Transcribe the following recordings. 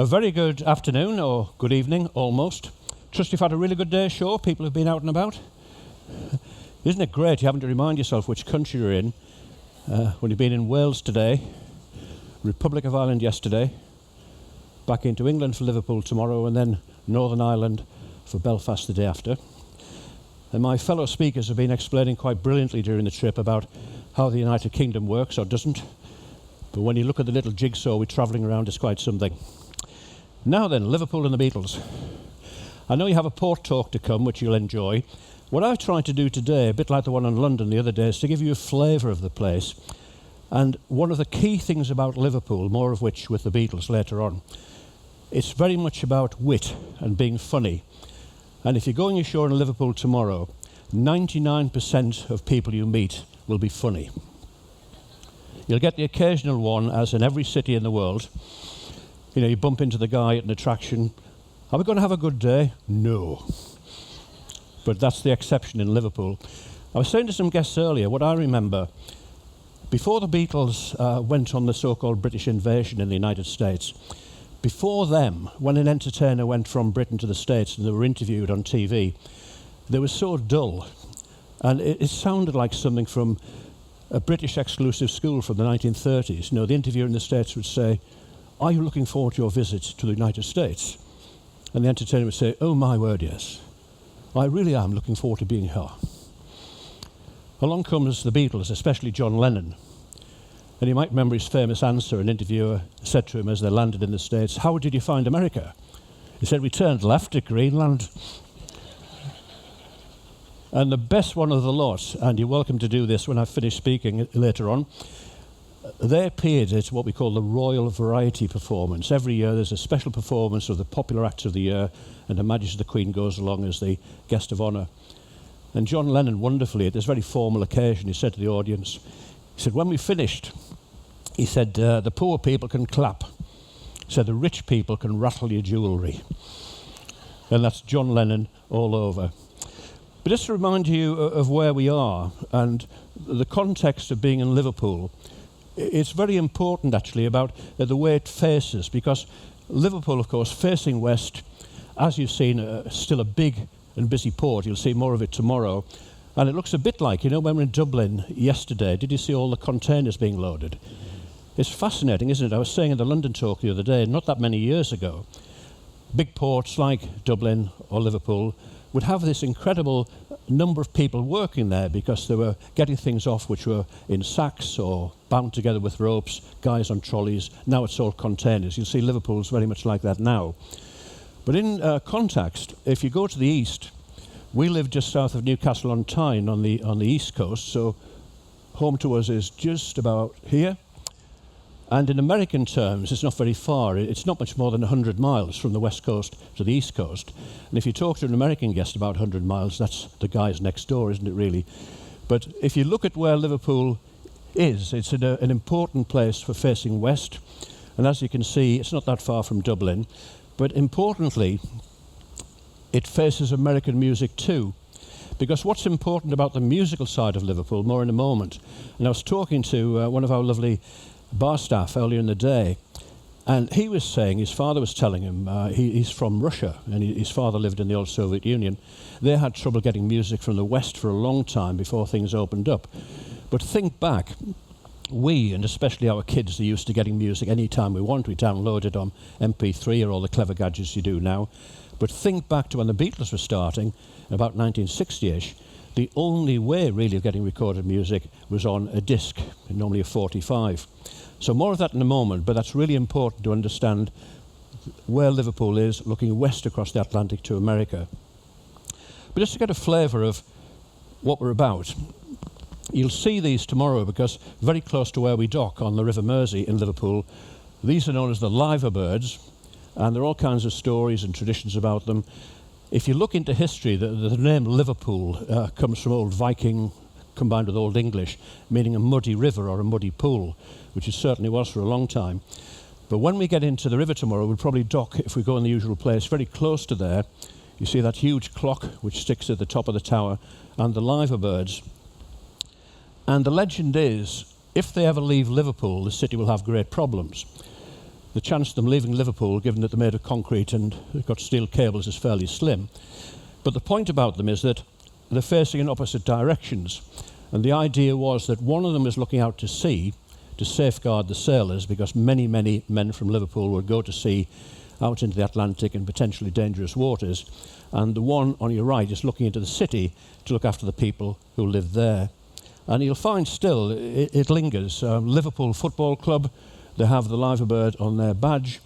A very good afternoon, or good evening, almost. Trust you've had a really good day ashore. People have been out and about. Isn't it great you having to remind yourself which country you're in when you've been in Wales today, Republic of Ireland yesterday, back into England for Liverpool tomorrow, and then Northern Ireland for Belfast the day after. And my fellow speakers have been explaining quite brilliantly during the trip about how the United Kingdom works or doesn't. But when you look at the little jigsaw we're travelling around, it's quite something. Now then, Liverpool and the Beatles. I know you have a port talk to come, which you'll enjoy. What I've tried to do today, a bit like the one in London the other day, is to give you a flavour of the place. And one of the key things about Liverpool, more of which with the Beatles later on, it's very much about wit and being funny. And if you're going ashore in Liverpool tomorrow, 99% of people you meet will be funny. You'll get the occasional one, as in every city in the world. You know, you bump into the guy at an attraction. Are we going to have a good day? No. But that's the exception in Liverpool. I was saying to some guests earlier, what I remember, before the Beatles went on the so-called British invasion in the United States, before them, when an entertainer went from Britain to the States and they were interviewed on TV, they were so dull. And it sounded like something from a British exclusive school from the 1930s. You know, the interviewer in the States would say, "Are you looking forward to your visit to the United States?" And the entertainer would say, "Oh my word, yes. I really am looking forward to being here." Along comes the Beatles, especially John Lennon. And you might remember his famous answer. An interviewer said to him as they landed in the States, "How did you find America?" He said, "We turned left at Greenland." And the best one of the lot, and you're welcome to do this when I finish speaking later on, they appeared at what we call the Royal Variety Performance. Every year there's a special performance of the popular acts of the year, and Her Majesty the Queen goes along as the guest of honour. And John Lennon, wonderfully, at this very formal occasion, he said to the audience, he said, "When we finished," he said, "the poor people can clap. He said, the rich people can rattle your jewellery." And that's John Lennon all over. But just to remind you of where we are and the context of being in Liverpool, it's very important actually about the way it faces, because Liverpool, of course, facing west, as you've seen, still a big and busy port. You'll see more of it tomorrow. And it looks a bit like, you know, when we were in Dublin yesterday, did you see all the containers being loaded? It's fascinating, isn't it? I was saying in the London talk the other day, not that many years ago, big ports like Dublin or Liverpool would have this incredible number of people working there because they were getting things off which were in sacks or bound together with ropes, guys on trolleys. Now it's all containers. You'll see Liverpool's very much like that now. But in context, if you go to the east, we live just south of Newcastle on Tyne on the east coast, so home to us is just about here. And in American terms, it's not very far. It's not much more than 100 miles from the west coast to the east coast. And if you talk to an American guest about 100 miles, that's the guys next door, isn't it really? But if you look at where Liverpool is, it's an important place for facing west. And as you can see, it's not that far from Dublin. But importantly, it faces American music too. Because what's important about the musical side of Liverpool, more in a moment. And I was talking to one of our lovely bar staff earlier in the day, and he was saying, his father was telling him, he's from Russia, and his father lived in the old Soviet Union. They had trouble getting music from the West for a long time before things opened up. But think back, we, and especially our kids, are used to getting music any time we want. We download it on MP3 or all the clever gadgets you do now. But think back to when the Beatles were starting, about 1960-ish, the only way really of getting recorded music was on a disc, normally a 45. So more of that in a moment, but that's really important to understand where Liverpool is, looking west across the Atlantic to America. But just to get a flavour of what we're about, you'll see these tomorrow because very close to where we dock on the River Mersey in Liverpool, these are known as the Liverbirds, and there are all kinds of stories and traditions about them. If you look into history, the name Liverpool comes from Old Viking combined with Old English, meaning a muddy river or a muddy pool, which it certainly was for a long time. But when we get into the river tomorrow, we'll probably dock, if we go in the usual place, very close to there. You see that huge clock which sticks at the top of the tower, and the Liverbirds. And the legend is, if they ever leave Liverpool, the city will have great problems. the chance of them leaving Liverpool, given that they're made of concrete and they've got steel cables, is fairly slim. But the point about them is that they're facing in opposite directions. And the idea was that one of them is looking out to sea to safeguard the sailors, because many, many men from Liverpool would go to sea out into the Atlantic in potentially dangerous waters. And the one on your right is looking into the city to look after the people who live there. And you'll find still it lingers. Liverpool Football Club, they have the liver bird on their badge.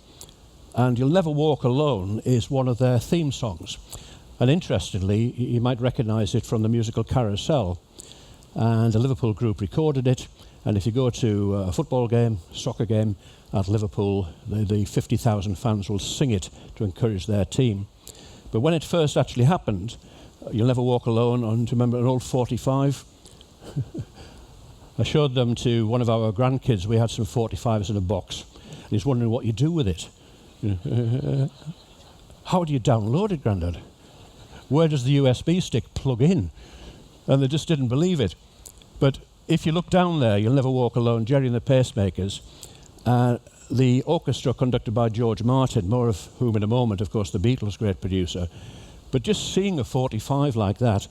And You'll Never Walk Alone is one of their theme songs. And interestingly, you might recognise it from the musical Carousel. And the Liverpool group recorded it. And if you go to a football game, soccer game at Liverpool, the 50,000 fans will sing it to encourage their team. But when it first actually happened, You'll Never Walk Alone, on, do you remember an old 45? I showed them to one of our grandkids. We had some 45s in a box. And he's wondering what you do with it. How do you download it, Grandad? Where does the USB stick plug in? And they just didn't believe it. But if you look down there, You'll Never Walk Alone, Jerry and the Pacemakers, the orchestra conducted by George Martin, more of whom in a moment, of course, the Beatles, great producer. But just seeing a 45 like that,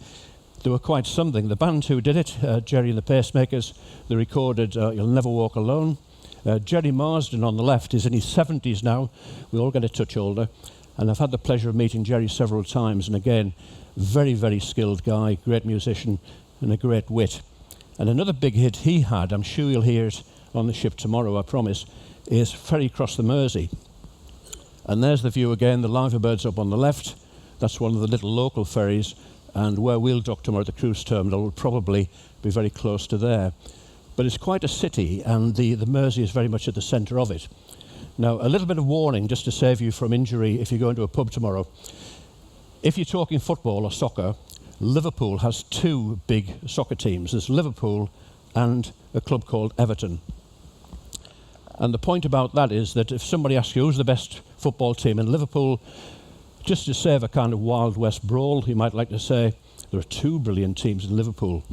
they were quite something. The band who did it, Jerry and the Pacemakers, they recorded You'll Never Walk Alone. Jerry Marsden on the left is in his 70s now. We all get a touch older. And I've had the pleasure of meeting Jerry several times. And again, very, very skilled guy, great musician and a great wit. And another big hit he had, I'm sure you'll hear it on the ship tomorrow, I promise, is Ferry Cross the Mersey. And there's the view again, the liver bird's up on the left. That's one of the little local ferries. And where we'll dock tomorrow at the cruise terminal will probably be very close to there. But it's quite a city, and the Mersey is very much at the centre of it. Now, a little bit of warning, just to save you from injury if you go into a pub tomorrow. If you're talking football or soccer, Liverpool has two big soccer teams. There's Liverpool and a club called Everton. And the point about that is that if somebody asks you who's the best football team in Liverpool, just to save a kind of Wild West brawl, you might like to say, there are two brilliant teams in Liverpool.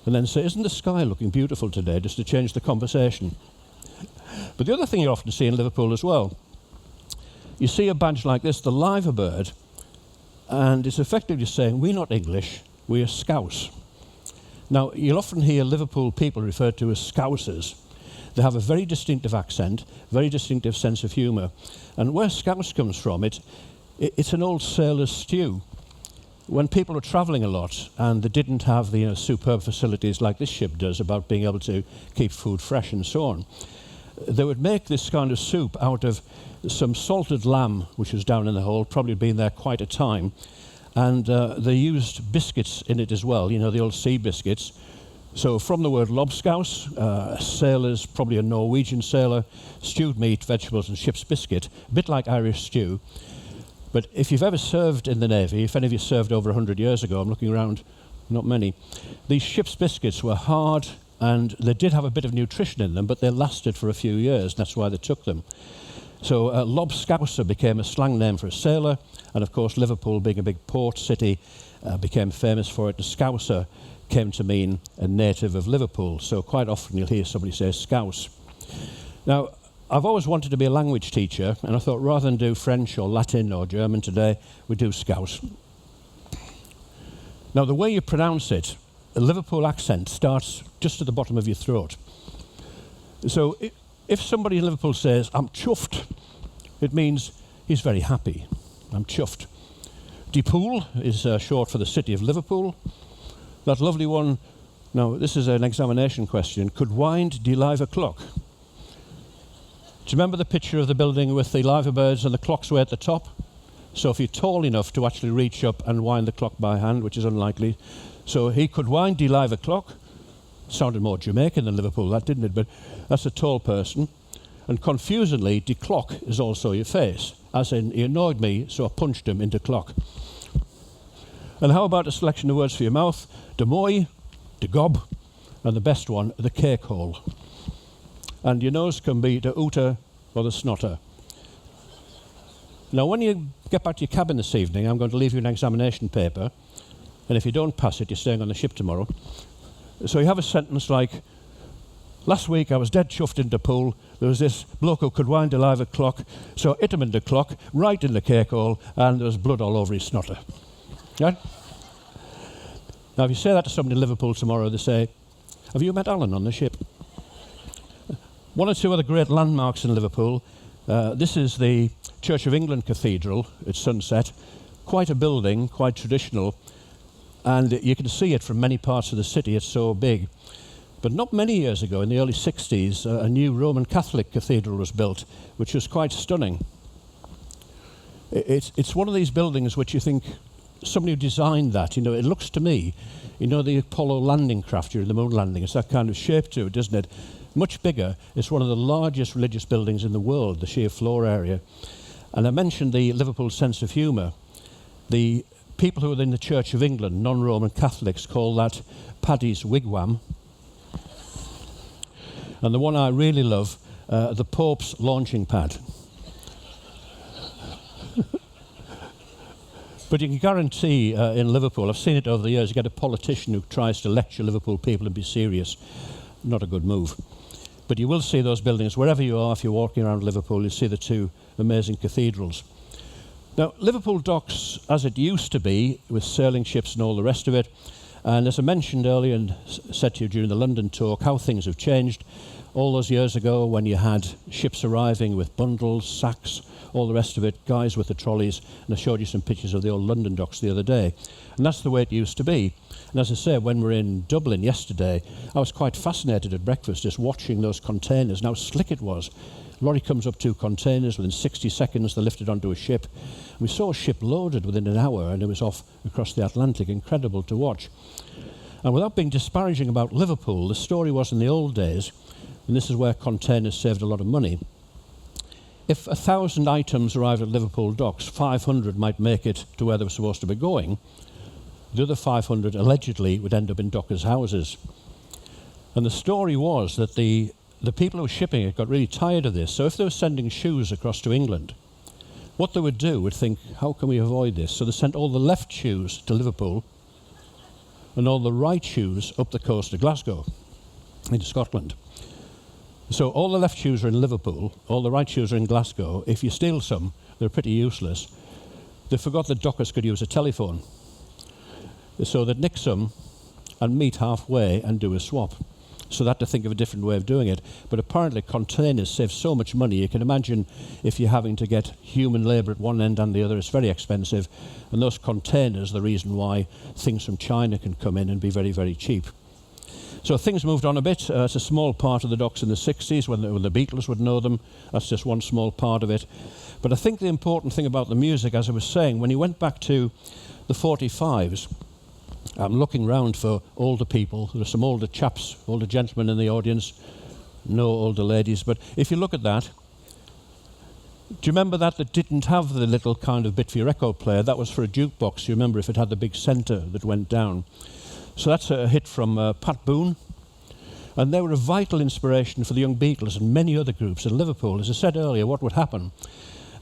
And then say, isn't the sky looking beautiful today, just to change the conversation. But the other thing you often see in Liverpool as well, you see a badge like this, the liver bird, and it's effectively saying, we're not English, we're Scouse. Now, you'll often hear Liverpool people referred to as Scousers. They have a very distinctive accent, very distinctive sense of humour. And where Scouse comes from, it's an old sailor's stew. When people were travelling a lot and they didn't have the superb facilities like this ship does about being able to keep food fresh and so on, they would make this kind of soup out of some salted lamb, which was down in the hold, probably been there quite a time. And they used biscuits in it as well, the old sea biscuits. So from the word lobscouse, sailors, probably a Norwegian sailor, stewed meat, vegetables and ship's biscuit, a bit like Irish stew. But if you've ever served in the Navy, if any of you served over 100 years ago, I'm looking around, not many, these ship's biscuits were hard and they did have a bit of nutrition in them, but they lasted for a few years, and that's why they took them. So lobscouser became a slang name for a sailor, and of course Liverpool, being a big port city, became famous for it. The Scouser came to mean a native of Liverpool, so quite often you'll hear somebody say Scouse. Now, I've always wanted to be a language teacher, and I thought rather than do French or Latin or German today, we do Scouse. Now, the way you pronounce it, the Liverpool accent starts just at the bottom of your throat. So if somebody in Liverpool says, I'm chuffed, it means he's very happy. I'm chuffed. Depool is short for the city of Liverpool. That lovely one, now this is an examination question, could wind de live a clock? Do you remember the picture of the building with the liver birds and the clock's way at the top? So if you're tall enough to actually reach up and wind the clock by hand, which is unlikely, so he could wind de live a clock. Sounded more Jamaican than Liverpool, that didn't it? But that's a tall person. And confusedly, de clock is also your face. As in, he annoyed me, so I punched him into clock. And how about a selection of words for your mouth? De moy, de gob, and the best one, the cake hole. And your nose can be the ooter or the snotter. Now, when you get back to your cabin this evening, I'm going to leave you an examination paper. And if you don't pass it, you're staying on the ship tomorrow. So you have a sentence like, Last week I was dead chuffed in the pool. There was this bloke who could wind a live clock, so I hit him in the clock, right in the cake hole, and there was blood all over his snotter. Right? Now if you say that to somebody in Liverpool tomorrow, they say, have you met Alan on the ship? One or two other great landmarks in Liverpool. This is the Church of England Cathedral at sunset. Quite a building, quite traditional, and you can see it from many parts of the city. It's so big. But not many years ago, in the early 60s, a new Roman Catholic cathedral was built, which was quite stunning. It's one of these buildings which you think, somebody who designed that, you know, it looks to me, you know, the Apollo landing craft during the moon landing, it's that kind of shape to it, doesn't it? Much bigger. It's one of the largest religious buildings in the world, the sheer floor area. And I mentioned the Liverpool sense of humour. The people who are in the Church of England, non-Roman Catholics, call that Paddy's Wigwam. And the one I really love, the Pope's launching pad. But you can guarantee in Liverpool, I've seen it over the years, you get a politician who tries to lecture Liverpool people and be serious. Not a good move. But you will see those buildings wherever you are. If you're walking around Liverpool, you see the two amazing cathedrals. Now, Liverpool docks, as it used to be, with sailing ships and all the rest of it, and as I mentioned earlier and said to you during the London talk, how things have changed. All those years ago when you had ships arriving with bundles, sacks, all the rest of it, guys with the trolleys, and I showed you some pictures of the old London docks the other day. And that's the way it used to be. And as I say, when we were in Dublin yesterday, I was quite fascinated at breakfast just watching those containers and how slick it was. Lorry comes up 2 containers, within 60 seconds they're lifted onto a ship. And we saw a ship loaded within an hour and it was off across the Atlantic. Incredible to watch. And without being disparaging about Liverpool, the story was in the old days, and this is where containers saved a lot of money. If 1,000 items arrived at Liverpool docks, 500 might make it to where they were supposed to be going. The other 500 allegedly would end up in dockers' houses. And the story was that the people who were shipping it got really tired of this. So if they were sending shoes across to England, what they would do would think, how can we avoid this? So they sent all the left shoes to Liverpool and all the right shoes up the coast to Glasgow, into Scotland. So all the left shoes are in Liverpool, all the right shoes are in Glasgow. If you steal some, they're pretty useless. They forgot that dockers could use a telephone. So they'd nick some and meet halfway and do a swap. So they had to think of a different way of doing it. But apparently containers save so much money. You can imagine if you're having to get human labour at one end and the other, it's very expensive. And those containers are the reason why things from China can come in and be very, very cheap. So things moved on a bit. It's a small part of the docks in the 60s when the Beatles would know them. That's just one small part of it. But I think the important thing about the music, as I was saying, when you went back to the 45s, I'm looking round for older people. There are some older chaps, older gentlemen in the audience, no older ladies. But if you look at that, do you remember that didn't have the little kind of bit for your record player? That was for a jukebox. You remember if it had the big centre that went down. So that's a hit from Pat Boone. And they were a vital inspiration for the young Beatles and many other groups in Liverpool. As I said earlier, what would happen?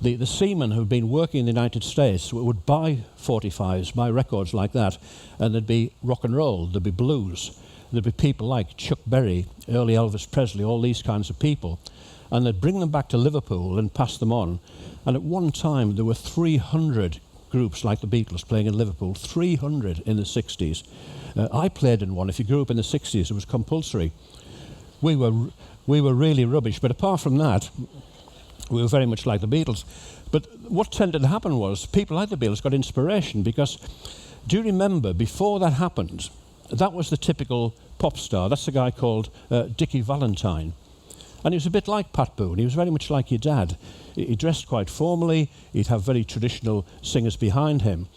The seamen who'd been working in the United States would buy 45s, buy records like that, and there'd be rock and roll, there'd be blues, there'd be people like Chuck Berry, early Elvis Presley, all these kinds of people. And they'd bring them back to Liverpool and pass them on. And at one time, there were 300 groups like the Beatles playing in Liverpool, 300 in the 60s. I played in one. If you grew up in the 60s, it was compulsory. We were really rubbish, but apart from that, we were very much like the Beatles. But what tended to happen was people like the Beatles got inspiration because, do you remember, before that happened, that was the typical pop star. That's the guy called Dickie Valentine. And he was a bit like Pat Boone. He was very much like your dad. He dressed quite formally. He'd have very traditional singers behind him.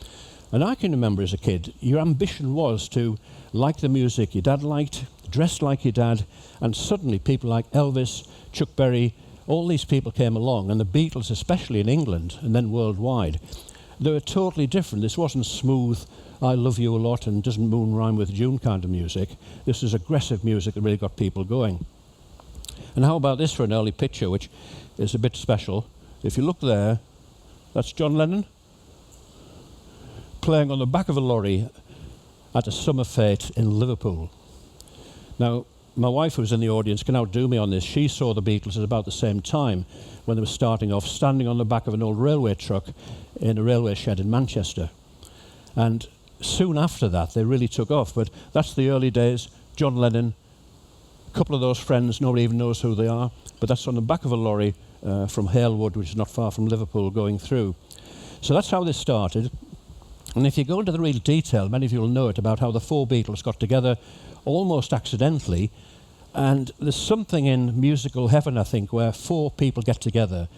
And I can remember as a kid, your ambition was to like the music your dad liked, dress like your dad, and suddenly people like Elvis, Chuck Berry, all these people came along, and the Beatles, especially in England and then worldwide, they were totally different. This wasn't smooth, I love you a lot and doesn't moon rhyme with June kind of music. This is aggressive music that really got people going. And how about this for an early picture, which is a bit special. If you look there, that's John Lennon playing on the back of a lorry at a summer fete in Liverpool. Now, my wife, who was in the audience, can outdo me on this. She saw the Beatles at about the same time when they were starting off, standing on the back of an old railway truck in a railway shed in Manchester. And soon after that, they really took off. But that's the early days. John Lennon, a couple of those friends, nobody even knows who they are, but that's on the back of a lorry from Halewood, which is not far from Liverpool, going through. So that's how this started. And if you go into the real detail, many of you will know it, about how the four Beatles got together almost accidentally. And there's something in musical heaven, I think, where four people get together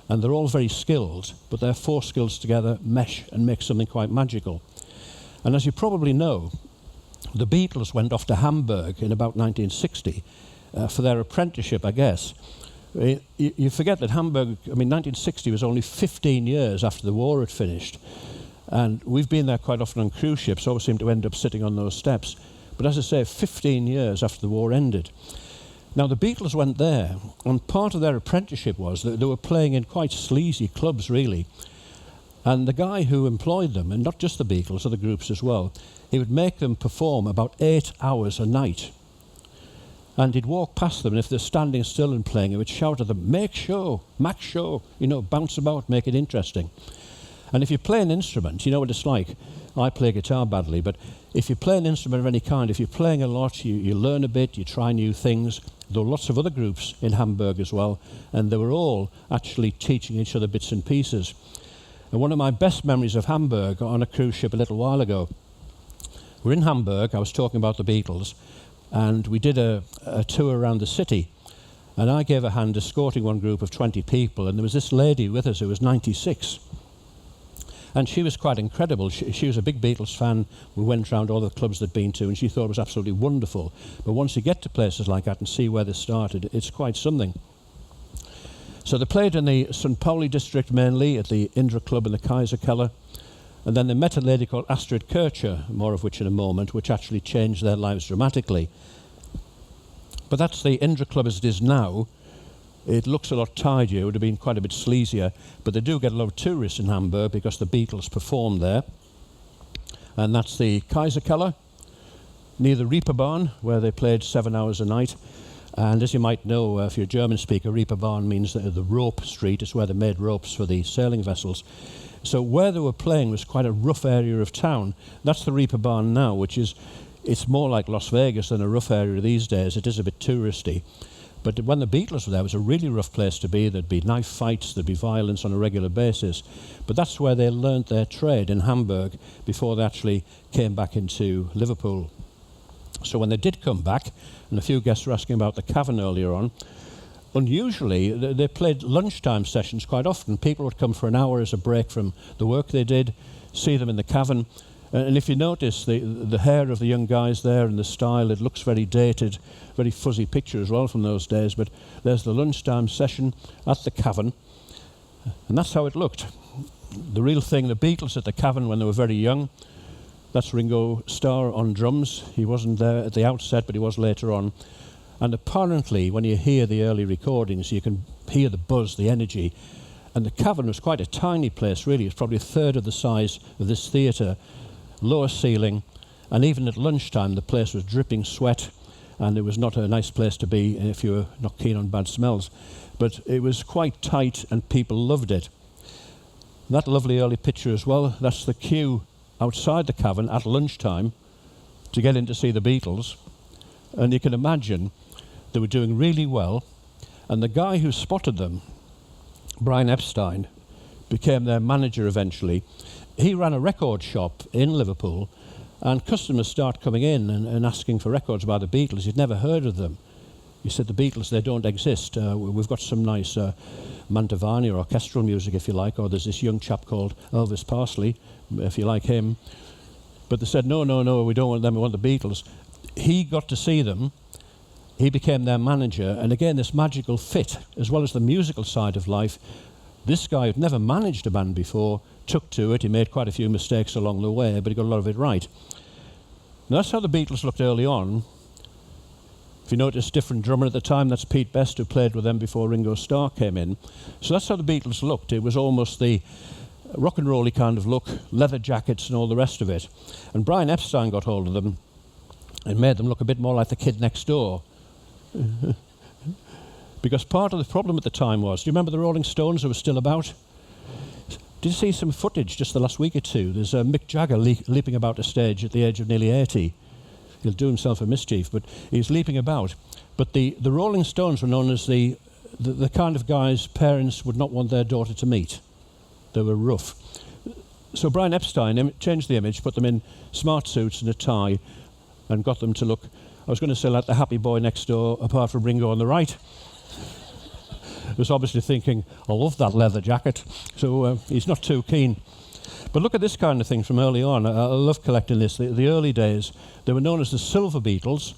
and they're all very skilled, but their four skills together mesh and make something quite magical. And as you probably know, the Beatles went off to Hamburg in about 1960 for their apprenticeship, I guess. You forget that Hamburg, 1960 was only 15 years after the war had finished. And we've been there quite often on cruise ships, always seem to end up sitting on those steps. But as I say, 15 years after the war ended. Now, the Beatles went there, and part of their apprenticeship was that they were playing in quite sleazy clubs, really. And the guy who employed them, and not just the Beatles, other groups as well, he would make them perform about 8 hours a night. And he'd walk past them, and if they're standing still and playing, he would shout at them, "Make show, max show," bounce about, make it interesting. And if you play an instrument, you know what it's like. I play guitar badly, but if you play an instrument of any kind, if you're playing a lot, you learn a bit, you try new things. There were lots of other groups in Hamburg as well, and they were all actually teaching each other bits and pieces. And one of my best memories of Hamburg on a cruise ship a little while ago, we're in Hamburg, I was talking about the Beatles, and we did a tour around the city, and I gave a hand escorting one group of 20 people, and there was this lady with us who was 96. And she was quite incredible. She was a big Beatles fan. We went around all the clubs they'd been to, and she thought it was absolutely wonderful. But once you get to places like that and see where they started, it's quite something. So they played in the St. Pauli district mainly, at the Indra Club in the Kaiserkeller. And then they met a lady called Astrid Kircher, more of which in a moment, which actually changed their lives dramatically. But that's the Indra Club as it is now. It looks a lot tidier, it would have been quite a bit sleazier, but they do get a lot of tourists in Hamburg because the Beatles performed there. And that's the Kaiserkeller, near the Reeperbahn, where they played 7 hours a night. And as you might know, if you're a German speaker, Reeperbahn means the rope street. It's where they made ropes for the sailing vessels. So where they were playing was quite a rough area of town. That's the Reeperbahn now, which is, it's more like Las Vegas than a rough area these days. It is a bit touristy. But when the Beatles were there, it was a really rough place to be. There'd be knife fights, there'd be violence on a regular basis. But that's where they learnt their trade, in Hamburg, before they actually came back into Liverpool. So when they did come back, and a few guests were asking about the CAVERN earlier on, unusually, they played lunchtime sessions quite often. People would come for an hour as a break from the work they did, see them in the CAVERN. And if you notice the hair of the young guys there and the style, it looks very dated, very fuzzy picture as well from those days. But there's the lunchtime session at the CAVERN, and that's how it looked. The real thing, the Beatles at the CAVERN when they were very young. That's Ringo Starr on drums. He wasn't there at the outset, but he was later on. And apparently, when you hear the early recordings, you can hear the buzz, the energy. And the CAVERN was quite a tiny place, really. It's probably a third of the size of this theatre. Lower ceiling, and even at lunchtime the place was dripping sweat, and it was not a nice place to be if you were not keen on bad smells. But it was quite tight and people loved it. And that lovely early picture as well, that's the queue outside the CAVERN at lunchtime to get in to see the Beatles. And you can imagine they were doing really well, and the guy who spotted them, Brian Epstein, became their manager eventually. He ran a record shop in Liverpool, and customers start coming in and asking for records by the Beatles. He'd never heard of them. He said, "The Beatles, they don't exist. We've got some nice Mantovani or orchestral music, if you like, or there's this young chap called Elvis Parsley, if you like him." But they said, no, we don't want them, we want the Beatles. He got to see them. He became their manager, and again, this magical fit, as well as the musical side of life. This guy who'd never managed a band before took to it. He made quite a few mistakes along the way, but he got a lot of it right. Now, that's how the Beatles looked early on. If you notice, different drummer at the time, that's Pete Best, who played with them before Ringo Starr came in. So that's how the Beatles looked. It was almost the rock and roll-y kind of look, leather jackets and all the rest of it. And Brian Epstein got hold of them and made them look a bit more like the Kid Next Door Because part of the problem at the time was, do you remember the Rolling Stones who were still about? Did you see some footage just the last week or two? There's Mick Jagger leaping about a stage at the age of nearly 80. He'll do himself a mischief, but he's leaping about. But the Rolling Stones were known as the kind of guys parents would not want their daughter to meet. They were rough. So Brian Epstein changed the image, put them in smart suits and a tie, and got them to look, I was going to say like the happy boy next door, apart from Ringo on the right. He was obviously thinking, I love that leather jacket, so he's not too keen. But look at this kind of thing from early on. I love collecting this. The early days, they were known as the Silver Beatles,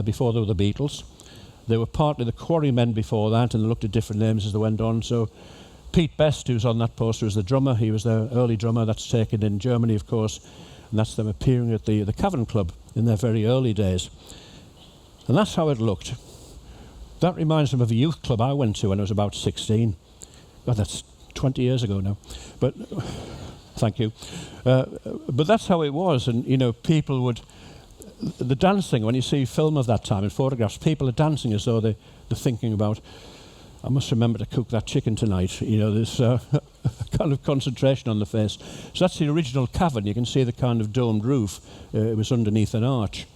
before they were the Beatles. They were partly the Quarrymen before that, and they looked at different names as they went on. So Pete Best, who's on that poster, was the drummer. He was their early drummer. That's taken in Germany, of course, and that's them appearing at the CAVERN Club in their very early days. And that's how it looked. That reminds me of a youth club I went to when I was about 16. God, that's 20 years ago now. But thank you. But that's how it was. And, you know, people would... The dancing, when you see film of that time and photographs, people are dancing as though they're thinking about, I must remember to cook that chicken tonight. You know, there's kind of concentration on the face. So that's the original cavern. You can see the kind of domed roof. It was underneath an arch.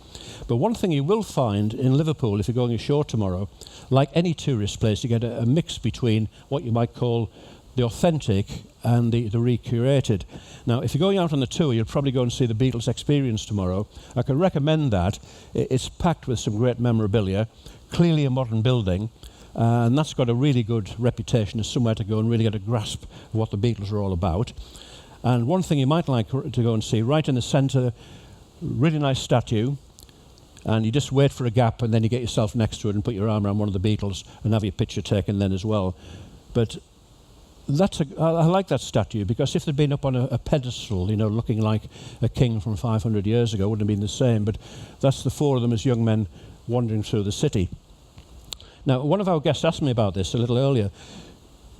But one thing you will find in Liverpool, if you're going ashore tomorrow, like any tourist place, you get a mix between what you might call the authentic and the recreated. Now, if you're going out on the tour, you'll probably go and see the Beatles Experience tomorrow. I can recommend that. It's packed with some great memorabilia, clearly a modern building, and that's got a really good reputation as somewhere to go and really get a grasp of what the Beatles are all about. And one thing you might like to go and see, right in the centre, really nice statue, and you just wait for a gap and then you get yourself next to it and put your arm around one of the Beatles and have your picture taken then as well. But I like that statue, because if they'd been up on a pedestal, you know, looking like a king from 500 years ago, it wouldn't have been the same. But that's the four of them as young men wandering through the city. Now, one of our guests asked me about this a little earlier.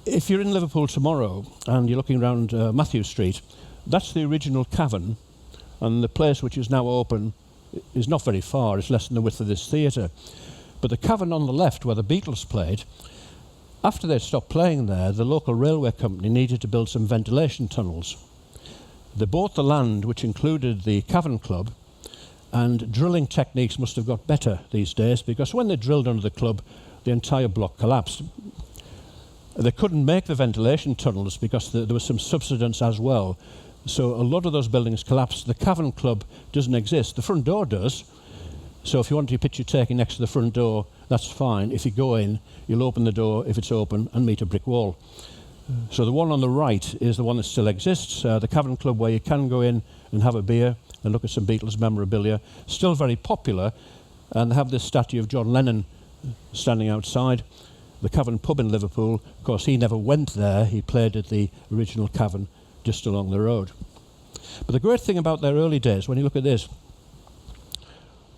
If you're in Liverpool tomorrow and you're looking around Matthew Street, that's the original cavern, and the place which is now open is not very far. It's less than the width of this theatre. But the cavern on the left, where the Beatles played, after they stopped playing there, the local railway company needed to build some ventilation tunnels. They bought the land, which included the CAVERN Club, and drilling techniques must have got better these days, because when they drilled under the club, the entire block collapsed. They couldn't make the ventilation tunnels because there was some subsidence as well. So a lot of those buildings collapsed. The CAVERN Club doesn't exist. The front door does. So if you want your picture taken next to the front door, that's fine. If you go in, you'll open the door if it's open and meet a brick wall. So the one on the right is the one that still exists, the CAVERN Club, where you can go in and have a beer and look at some Beatles memorabilia. Still very popular, and they have this statue of John Lennon standing outside. The CAVERN Pub in Liverpool, of course, he never went there. He played at the original CAVERN just along the road. But the great thing about their early days, when you look at this,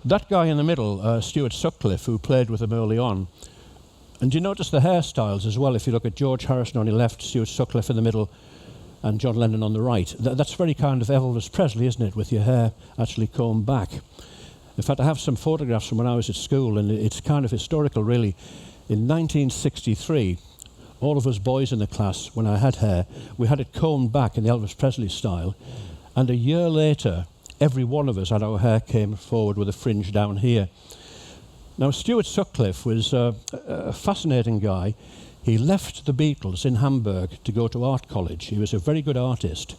that guy in the middle, Stuart Sutcliffe, who played with them early on, and you notice the hairstyles as well. If you look at George Harrison on your left, Stuart Sutcliffe in the middle, and John Lennon on the right. That's very kind of Elvis Presley, isn't it, with your hair actually combed back. In fact, I have some photographs from when I was at school, and it's kind of historical, really. In 1963, all of us boys in the class, when I had hair, we had it combed back in the Elvis Presley style, and a year later, every one of us had our hair came forward with a fringe down here. Now, Stuart Sutcliffe was a fascinating guy. He left the Beatles in Hamburg to go to art college. He was a very good artist,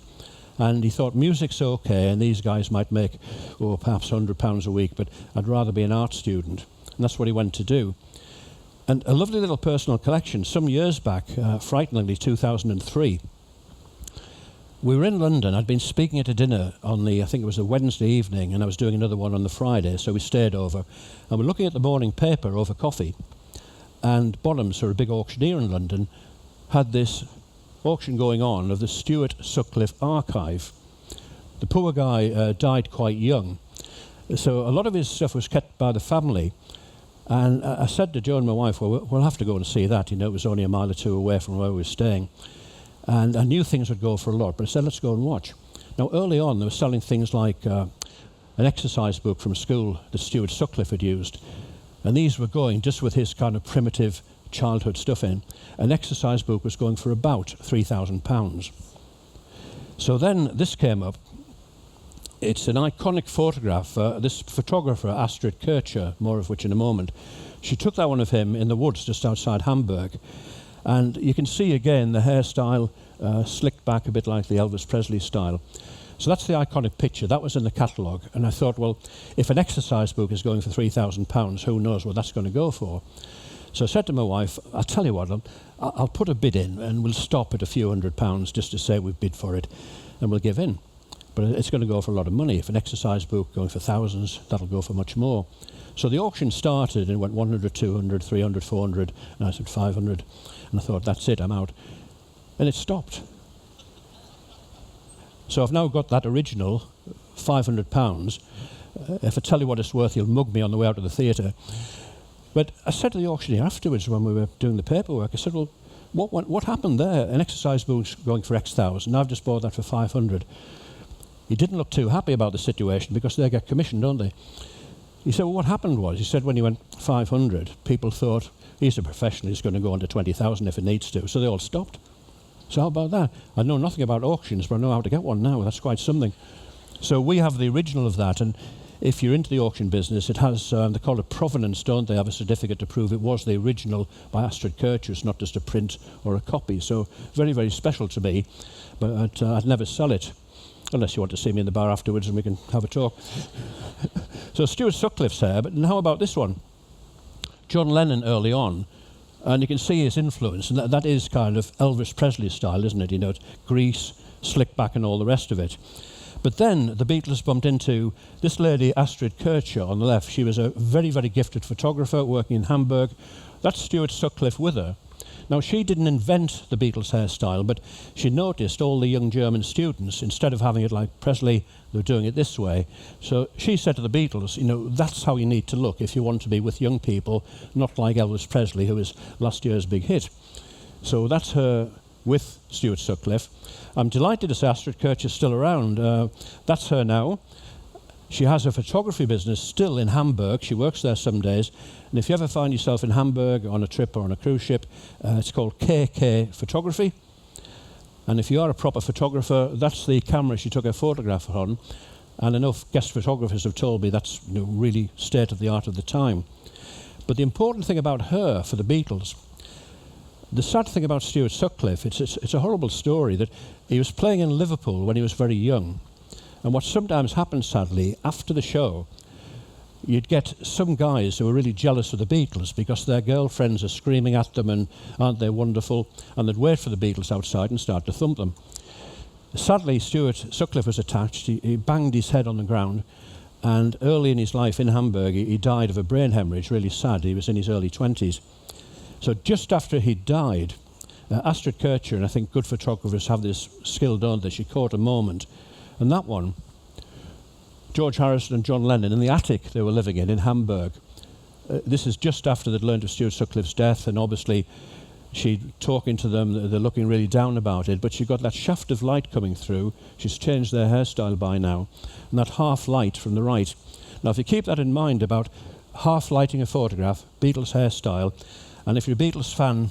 and he thought music's okay, and these guys might make, perhaps £100 a week, but I'd rather be an art student. And that's what he went to do. And a lovely little personal collection. Some years back, frighteningly, 2003, we were in London. I'd been speaking at a dinner on I think it was a Wednesday evening, and I was doing another one on the Friday, so we stayed over. And we're looking at the morning paper over coffee, and Bonhams, who are a big auctioneer in London, had this auction going on of the Stuart Sutcliffe archive. The poor guy died quite young, so a lot of his stuff was kept by the family. And I said to Joan, my wife, well, we'll have to go and see that. You know, it was only a mile or two away from where we were staying. And I knew things would go for a lot, but I said, let's go and watch. Now, early on, they were selling things like an exercise book from school that Stuart Sutcliffe had used. And these were going, just with his kind of primitive childhood stuff in, an exercise book was going for about £3,000. So then this came up. It's an iconic photograph. This photographer, Astrid Kircher, more of which in a moment, she took that one of him in the woods just outside Hamburg. And you can see again the hairstyle slicked back a bit like the Elvis Presley style. So that's the iconic picture. That was in the catalogue. And I thought, well, if an exercise book is going for £3,000, who knows what that's going to go for? So I said to my wife, I'll tell you what, I'll put a bid in and we'll stop at a few £100 just to say we've bid for it and we'll give in. But it's going to go for a lot of money. If an exercise book going for thousands, that'll go for much more. So the auction started and went 100, 200, 300, 400, and I said 500. And I thought, that's it, I'm out. And it stopped. So I've now got that original £500. If I tell you what it's worth, you'll mug me on the way out of the theatre. But I said to the auctioneer afterwards when we were doing the paperwork, I said, well, what happened there? An exercise book's going for X thousand, I've just bought that for 500. He didn't look too happy about the situation because they get commission, don't they? He said, well, what happened was, he said when he went 500, people thought, he's a professional, he's going to go on to 20,000 if it needs to. So they all stopped. So how about that? I know nothing about auctions, but I know how to get one now. That's quite something. So we have the original of that, and if you're into the auction business, it has, they call it provenance, don't they? Have a certificate to prove it was the original by Astrid Kircher. It's not just a print or a copy. So very, very special to me, but I'd never sell it. Unless you want to see me in the bar afterwards and we can have a talk. So Stuart Sutcliffe's here, but how about this one? John Lennon early on, and you can see his influence, and that is kind of Elvis Presley style, isn't it? You know, grease, slick back and all the rest of it. But then the Beatles bumped into this lady, Astrid Kircher, on the left. She was a very, very gifted photographer working in Hamburg. That's Stuart Sutcliffe with her. Now, she didn't invent the Beatles hairstyle, but she noticed all the young German students, instead of having it like Presley, they were doing it this way. So she said to the Beatles, you know, that's how you need to look if you want to be with young people, not like Elvis Presley, who was last year's big hit. So that's her with Stuart Sutcliffe. I'm delighted to say Astrid Kircher's still around. That's her now. She has a photography business still in Hamburg. She works there some days. And if you ever find yourself in Hamburg on a trip or on a cruise ship, it's called KK Photography. And if you are a proper photographer, that's the camera she took her photograph on. And enough guest photographers have told me that's, you know, really state of the art of the time. But the important thing about her for the Beatles, the sad thing about Stuart Sutcliffe, it's a horrible story that he was playing in Liverpool when he was very young. And what sometimes happens, sadly, after the show, you'd get some guys who are really jealous of the Beatles because their girlfriends are screaming at them and aren't they wonderful, and they'd wait for the Beatles outside and start to thump them. Sadly, Stuart Sutcliffe was attached. He banged his head on the ground, and early in his life in Hamburg, he died of a brain hemorrhage, really sad. He was in his early 20s. So just after he died, Astrid Kircher, and I think good photographers have this skill, don't they? She caught a moment. And that one, George Harrison and John Lennon, in the attic they were living in Hamburg. This is just after they'd learned of Stuart Sutcliffe's death, and obviously she's talking to them, they're looking really down about it, but she got that shaft of light coming through. She's changed their hairstyle by now, and that half light from the right. Now, if you keep that in mind about half lighting a photograph, Beatles hairstyle, and if you're a Beatles fan,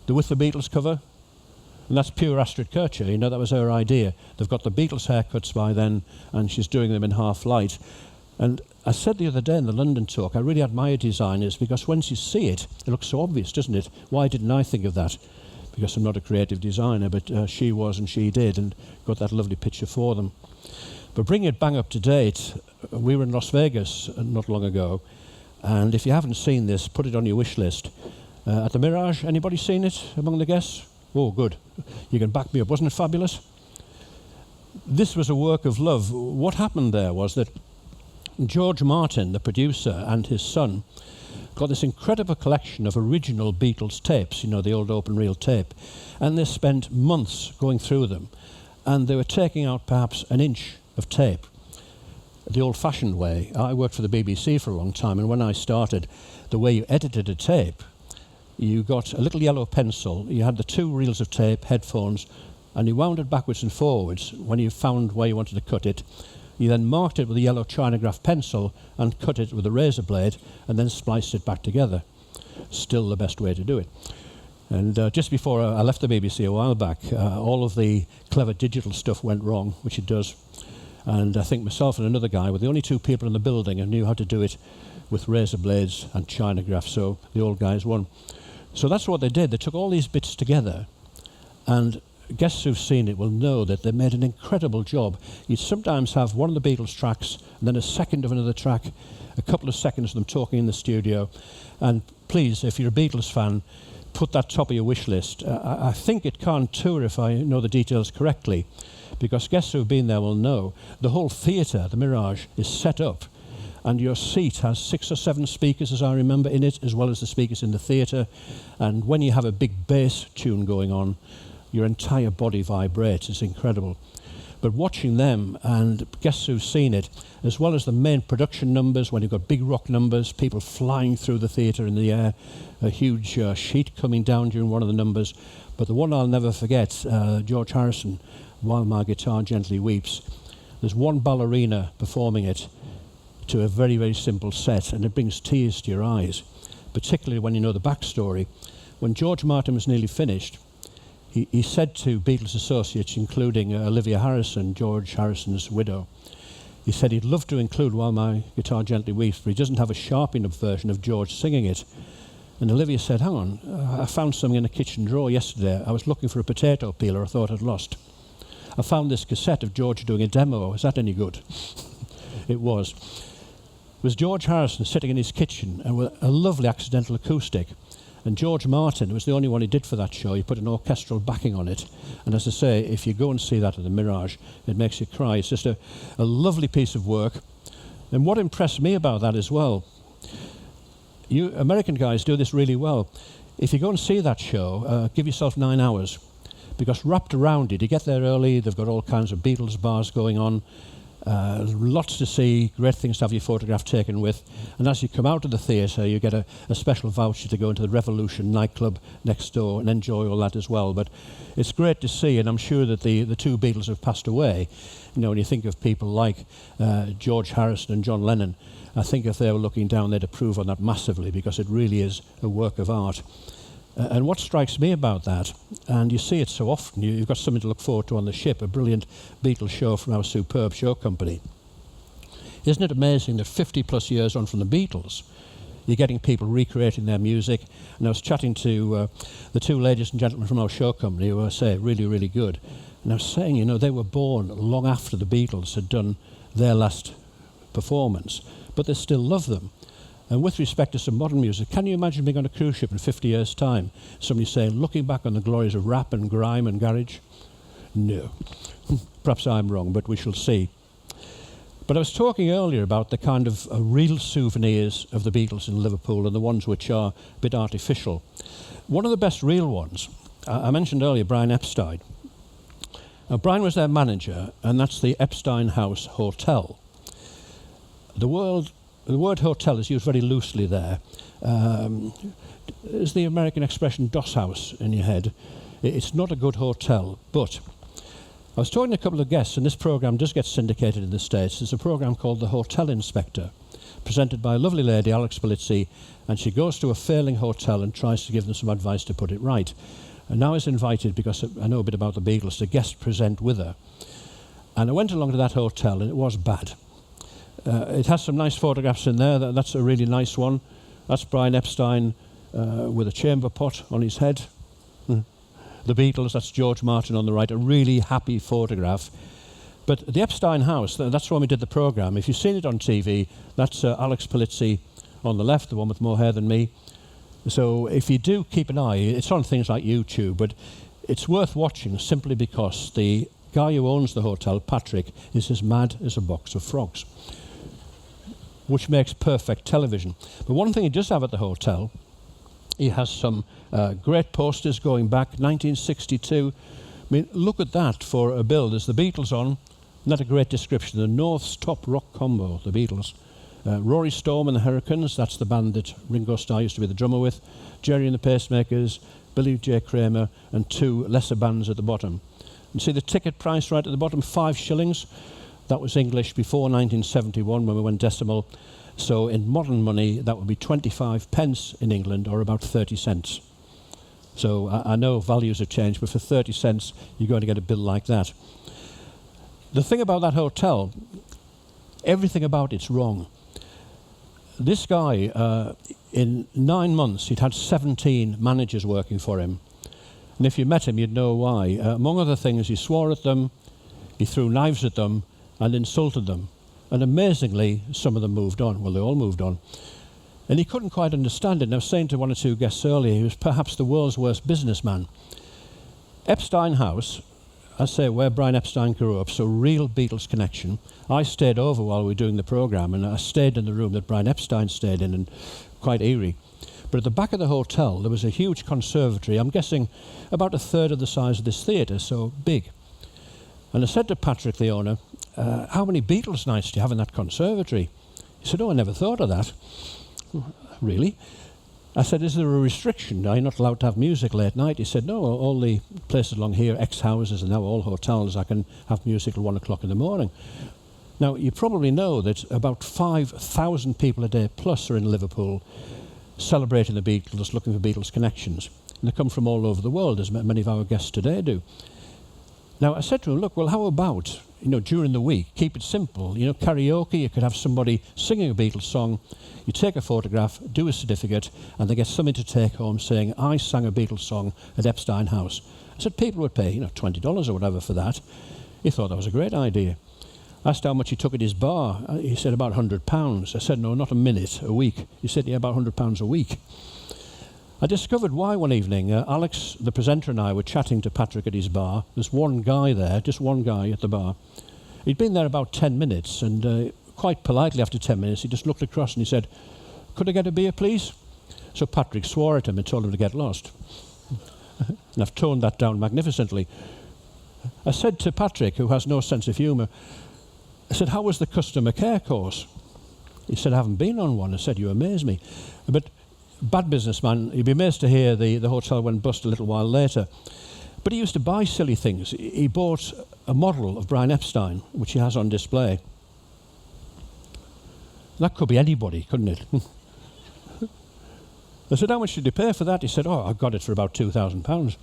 the With the Beatles cover, and that's pure Astrid Kircher, you know, that was her idea. They've got the Beatles haircuts by then, and she's doing them in half light. And I said the other day in the London talk, I really admire designers because once you see it, it looks so obvious, doesn't it? Why didn't I think of that? Because I'm not a creative designer, but she was and she did, and got that lovely picture for them. But bringing it bang up to date, we were in Las Vegas not long ago, and if you haven't seen this, put it on your wish list. At the Mirage, anybody seen it among the guests? Oh, good. You can back me up. Wasn't it fabulous? This was a work of love. What happened there was that George Martin, the producer, and his son got this incredible collection of original Beatles tapes, you know, the old open reel tape, and they spent months going through them, and they were taking out perhaps an inch of tape, the old-fashioned way. I worked for the BBC for a long time, and when I started, the way you edited a tape, you got a little yellow pencil, you had the 2 reels of tape, headphones, and you wound it backwards and forwards. When you found where you wanted to cut it, He then marked it with a yellow chinograph pencil and cut it with a razor blade and then spliced it back together. Still the best way to do it. And just before I left the BBC a while back, all of the clever digital stuff went wrong, which it does. And I think myself and another guy were the only two people in the building who knew how to do it with razor blades and chinographs, so the old guys won. So that's what they did. They took all these bits together, and guests who've seen it will know that they made an incredible job. You'd sometimes have one of the Beatles tracks, and then a second of another track, a couple of seconds of them talking in the studio. And please, if you're a Beatles fan, put that top of your wish list. I think it can't tour if I know the details correctly, because guests who've been there will know the whole theatre, the Mirage, is set up, and your seat has 6 or 7 speakers, as I remember, in it, as well as the speakers in the theatre. And when you have a big bass tune going on, your entire body vibrates. It's incredible. But watching them and guests who've seen it, as well as the main production numbers, when you've got big rock numbers, people flying through the theatre in the air, a huge sheet coming down during one of the numbers. But the one I'll never forget, George Harrison, While My Guitar Gently Weeps. There's one ballerina performing it to a very, very simple set, and it brings tears to your eyes, particularly when you know the backstory. When George Martin was nearly finished, he said to Beatles associates, including Olivia Harrison, George Harrison's widow, he said he'd love to include While My Guitar Gently Weeps, but he doesn't have a sharp enough version of George singing it. And Olivia said, hang on, I found something in a kitchen drawer yesterday. I was looking for a potato peeler I thought I'd lost. I found this cassette of George doing a demo. Is that any good? It was. It was George Harrison sitting in his kitchen and with a lovely accidental acoustic. And George Martin was the only one he did for that show. He put an orchestral backing on it. And as I say, if you go and see that at the Mirage, it makes you cry. It's just a lovely piece of work. And what impressed me about that as well, you American guys do this really well. If you go and see that show, give yourself 9 hours. Because wrapped around it, you get there early, they've got all kinds of Beatles bars going on, lots to see, great things to have your photograph taken with. And as you come out of the theatre, you get a special voucher to go into the Revolution nightclub next door and enjoy all that as well. But it's great to see, and I'm sure that the two Beatles have passed away. You know, when you think of people like George Harrison and John Lennon, I think if they were looking down, they'd approve on that massively, because it really is a work of art. And what strikes me about that, and you see it so often, you've got something to look forward to on the ship, a brilliant Beatles show from our superb show company. Isn't it amazing that 50 plus years on from the Beatles, you're getting people recreating their music? And I was chatting to the two ladies and gentlemen from our show company who I say really, really good. And I was saying, you know, they were born long after the Beatles had done their last performance, but they still love them. And with respect to some modern music, can you imagine being on a cruise ship in 50 years' time? Somebody saying, looking back on the glories of rap and grime and garage? No. Perhaps I'm wrong, but we shall see. But I was talking earlier about the kind of real souvenirs of the Beatles in Liverpool and the ones which are a bit artificial. One of the best real ones, I mentioned earlier Brian Epstein. Now, Brian was their manager, and that's the Epstein House Hotel. The word hotel is used very loosely there. Is the American expression DOS house in your head? It's not a good hotel, but I was talking to a couple of guests, and this program does get syndicated in the States. There's a program called The Hotel Inspector, presented by a lovely lady, Alex Polizzi, and she goes to a failing hotel and tries to give them some advice to put it right. And now I was invited, because I know a bit about the Beatles, to guest present with her. And I went along to that hotel, and it was bad. It has some nice photographs in there. That's a really nice one. That's Brian Epstein with a chamber pot on his head. The Beatles, that's George Martin on the right, a really happy photograph. But the Epstein House, that's when we did the programme. If you've seen it on TV, that's Alex Polizzi on the left, the one with more hair than me. So if you do keep an eye, it's on things like YouTube, but it's worth watching simply because the guy who owns the hotel, Patrick, is as mad as a box of frogs, which makes perfect television. But one thing he does have at the hotel, he has some great posters going back, 1962. I mean, look at that for a bill. There's the Beatles on. Isn't that a great description? The North's top rock combo, the Beatles. Rory Storm and the Hurricanes, that's the band that Ringo Starr used to be the drummer with. Jerry and the Pacemakers, Billy J. Kramer, and two lesser bands at the bottom. You see the ticket price right at the bottom, 5 shillings. That was English before 1971 when we went decimal. So in modern money, that would be 25 pence in England, or about 30 cents. So I know values have changed, but for 30 cents, you're going to get a bill like that. The thing about that hotel, everything about it's wrong. This guy, in 9 months, he'd had 17 managers working for him. And if you met him, you'd know why. Among other things, he swore at them, he threw knives at them, and insulted them. And amazingly, some of them moved on. Well, they all moved on. And he couldn't quite understand it. And I was saying to one or two guests earlier, he was perhaps the world's worst businessman. Epstein House, I say where Brian Epstein grew up, so real Beatles connection. I stayed over while we were doing the programme, and I stayed in the room that Brian Epstein stayed in, and quite eerie. But at the back of the hotel, there was a huge conservatory, I'm guessing about a third of the size of this theatre, so big. And I said to Patrick, the owner, how many Beatles nights do you have in that conservatory? He said, oh, I never thought of that. Really? I said, is there a restriction? Are you not allowed to have music late night? He said, no, all the places along here, ex-houses and now all hotels, I can have music at 1 o'clock in the morning. Now, you probably know that about 5,000 people a day plus are in Liverpool celebrating the Beatles, looking for Beatles connections. And they come from all over the world, as many of our guests today do. Now, I said to him, look, well, how about, during the week, keep it simple. Karaoke, you could have somebody singing a Beatles song, you take a photograph, do a certificate, and they get something to take home saying, I sang a Beatles song at Epstein House. I said people would pay, $20 or whatever for that. He thought that was a great idea. I asked how much he took at his bar. He said about £100. I said, no, not a minute, a week. He said, yeah, about £100 a week. I discovered why one evening. Alex, the presenter, and I were chatting to Patrick at his bar. There's one guy there, just one guy at the bar. He'd been there about 10 minutes, and quite politely after 10 minutes, he just looked across and he said, could I get a beer, please? So Patrick swore at him and told him to get lost. And I've toned that down magnificently. I said to Patrick, who has no sense of humour, I said, how was the customer care course? He said, I haven't been on one. I said, you amaze me. But bad businessman, you'd be amazed to hear the hotel went bust a little while later. But he used to buy silly things. He bought a model of Brian Epstein, which he has on display. That could be anybody, couldn't it? I said, how much did you pay for that? He said, oh, I got it for about £2,000.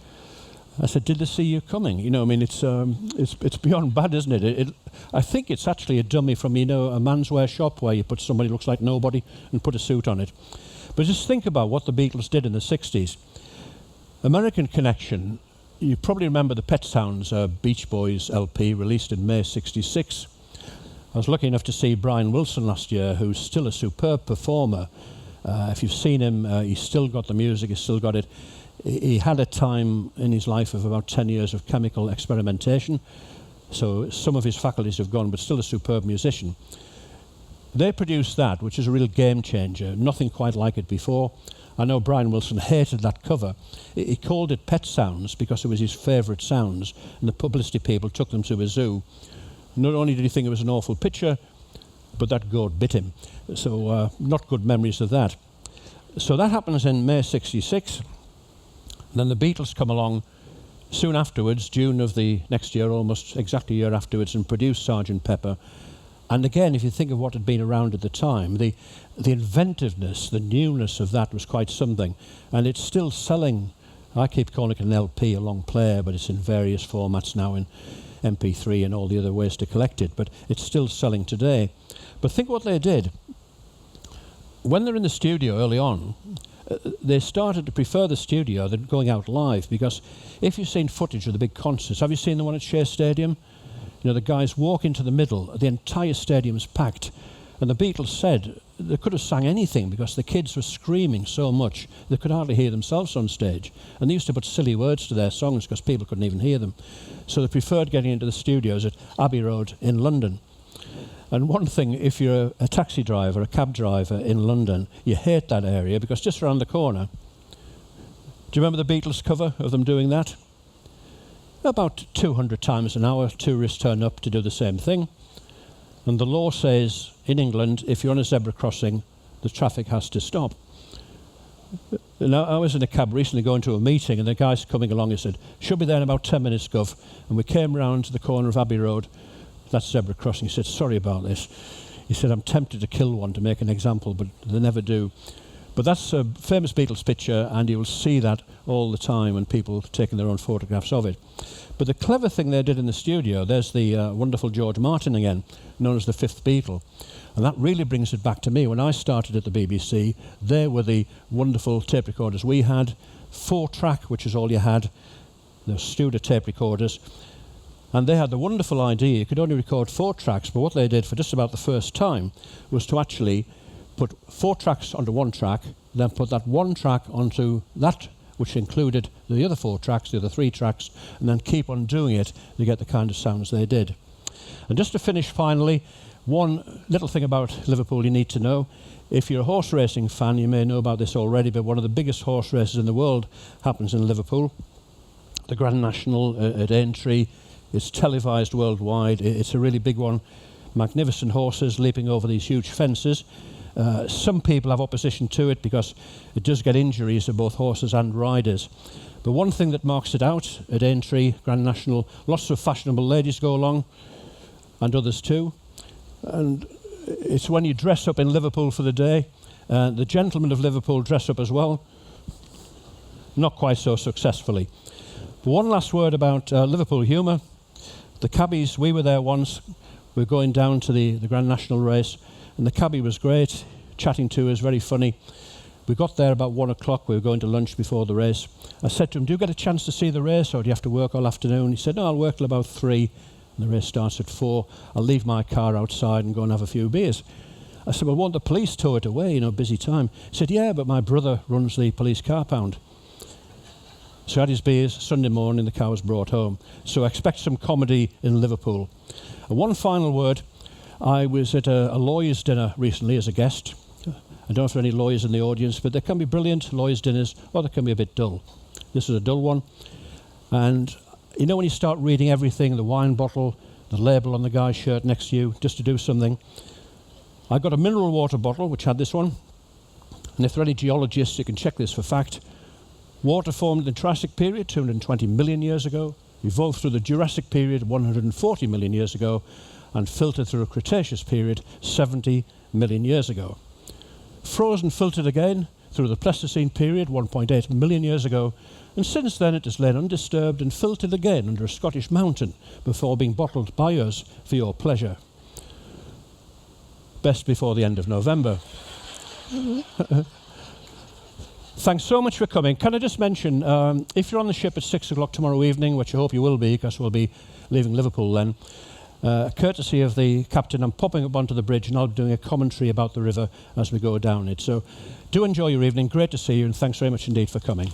I said, did they see you coming? It's beyond bad, isn't it? I think it's actually a dummy from, a manswear shop where you put somebody who looks like nobody and put a suit on it. But just think about what the Beatles did in the 60s. American Connection, you probably remember the Pet Sounds Beach Boys LP released in May '66. I was lucky enough to see Brian Wilson last year, who's still a superb performer. If you've seen him, he's still got the music, he's still got it. He had a time in his life of about 10 years of chemical experimentation, so some of his faculties have gone, but still a superb musician. They produced that, which is a real game changer, nothing quite like it before. I know Brian Wilson hated that cover. He called it Pet Sounds because it was his favourite sounds, and the publicity people took them to a zoo. Not only did he think it was an awful picture, but that goat bit him. So not good memories of that. So that happens in May '66. Then the Beatles come along soon afterwards, June of the next year, almost exactly a year afterwards, and produced Sgt. Pepper. And again, if you think of what had been around at the time, the inventiveness, the newness of that was quite something. And it's still selling. I keep calling it an LP, a long player, but it's in various formats now, in MP3 and all the other ways to collect it. But it's still selling today. But think what they did. When they're in the studio early on, they started to prefer the studio than going out live, because if you've seen footage of the big concerts, have you seen the one at Shea Stadium? The guys walk into the middle, the entire stadium's packed, and the Beatles said they could have sang anything because the kids were screaming so much they could hardly hear themselves on stage, and they used to put silly words to their songs because people couldn't even hear them. So they preferred getting into the studios at Abbey Road in London. And one thing, if you're a taxi driver, a cab driver in London, you hate that area because just around the corner, do you remember the Beatles cover of them doing that? About 200 times an hour, tourists turn up to do the same thing. And the law says, in England, if you're on a zebra crossing, the traffic has to stop. Now, I was in a cab recently going to a meeting, and the guy's coming along and said, should be there in about 10 minutes, Gov. And we came round to the corner of Abbey Road, that zebra crossing. He said, sorry about this. He said, I'm tempted to kill one to make an example, but they never do. But that's a famous Beatles picture, and you'll see that all the time when people are taking their own photographs of it. But the clever thing they did in the studio, there's the wonderful George Martin again, known as the fifth Beatle. And that really brings it back to me. When I started at the BBC, there were the wonderful tape recorders we had, 4-track, which is all you had, the Stuart tape recorders. And they had the wonderful idea, you could only record 4 tracks, but what they did for just about the first time was to actually put 4 tracks onto 1 track, then put that 1 track onto that, which included the other 4 tracks, the other 3 tracks, and then keep on doing it to get the kind of sounds they did. And just to finish finally, one little thing about Liverpool you need to know. If you're a horse racing fan, you may know about this already, but one of the biggest horse races in the world happens in Liverpool. The Grand National at Aintree. It's televised worldwide. It's a really big one. Magnificent horses leaping over these huge fences. Some people have opposition to it because it does get injuries to both horses and riders. But one thing that marks it out at Aintree, Grand National, lots of fashionable ladies go along, and others too. And it's when you dress up in Liverpool for the day. The gentlemen of Liverpool dress up as well. Not quite so successfully. But one last word about Liverpool humour. The cabbies, we were there once. We were going down to the Grand National race, and the cabbie was great, chatting to us, very funny. We got there about 1 o'clock. We were going to lunch before the race. I said to him, do you get a chance to see the race, or do you have to work all afternoon? He said, no, I'll work till about 3. And the race starts at 4. I'll leave my car outside and go and have a few beers. I said, well, won't the police tow it away, busy time? He said, yeah, but my brother runs the police car pound. So he had his beers. Sunday morning, the car was brought home. So expect some comedy in Liverpool. And one final word. I was at a lawyer's dinner recently as a guest. I don't know if there are any lawyers in the audience, but there can be brilliant lawyers' dinners, or they can be a bit dull. This is a dull one. And when you start reading everything, the wine bottle, the label on the guy's shirt next to you, just to do something. I got a mineral water bottle, which had this one. And if there are any geologists, you can check this for fact. Water formed in the Triassic period, 220 million years ago, evolved through the Jurassic period, 140 million years ago, and filtered through a Cretaceous period, 70 million years ago. Frozen, filtered again through the Pleistocene period, 1.8 million years ago, and since then it has lain undisturbed and filtered again under a Scottish mountain before being bottled by us for your pleasure. Best before the end of November. Thanks so much for coming. Can I just mention, if you're on the ship at 6 o'clock tomorrow evening, which I hope you will be, because we'll be leaving Liverpool then, courtesy of the captain, I'm popping up onto the bridge and I'll be doing a commentary about the river as we go down it. So do enjoy your evening. Great to see you, and thanks very much indeed for coming.